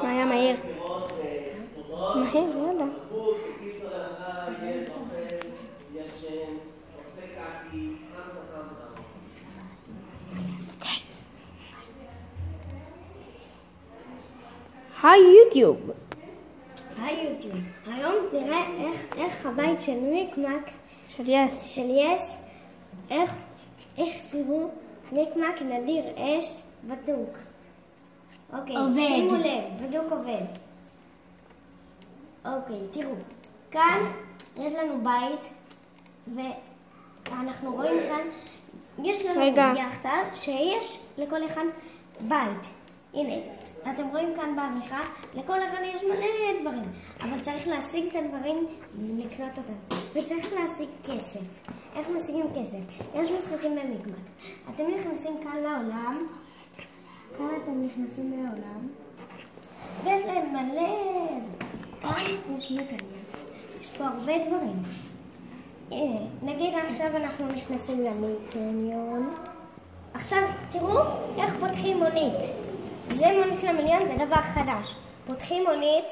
היה מהיר. מהיר, לא יודע. היי יוטיוב. היי יוטיוב. היום נראה איך הבית של מיקמק, של יס, איך תראו מיקמק נדיר אש בדוק. אוקיי, שימו לב, בדוק עובד. אוקיי, תראו. כאן יש לנו בית, ואנחנו רואים כאן, יש לנו יאכטה שיש לכל אחד בית. הנה, אתם רואים כאן בעריכה, לכל אחד יש מלא דברים, אבל צריך להשיג את הדברים, לקנות אותם. וצריך להשיג כסף. איך משיגים כסף? יש משחקים במיקמק. אתם נכנסים כאן לעולם, כאן אתם נכנסים לעולם, ויש להם מלא... כאן יש מקניון. יש פה הרבה דברים. נגיד עכשיו אנחנו נכנסים למקניון. עכשיו תראו איך פותחים מונית. זה מונית למיליון, זה דבר חדש. פותחים מונית,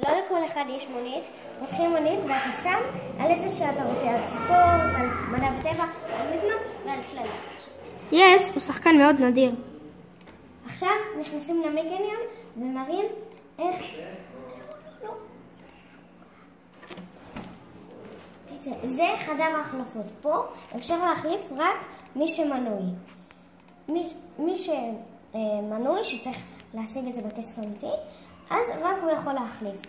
לא לכל אחד יש מונית, פותחים מונית ואתה שם על איזה שאתה רוצה, על ספורט, על מדע וטבע, על מזמן ועל כללה. יס, הוא שחקן מאוד נדיר. עכשיו נכנסים למקניון ומראים איך... זה חדר ההחלפות. פה אפשר להחליף רק מי שמנוי. מי שמנוי שצריך להשיג את זה בכסף אמיתי, אז רק הוא יכול להחליף.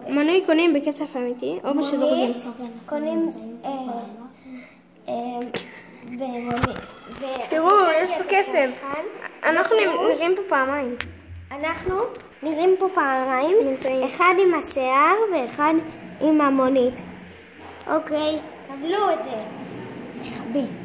מנוי קונים בכסף אמיתי או בשדרוגים? קונים תראו, יש פה כסף. אנחנו נראים פה פעמיים. אנחנו נראים פה פעמיים, אחד עם השיער ואחד עם המונית. אוקיי, קבלו את זה. תחבי.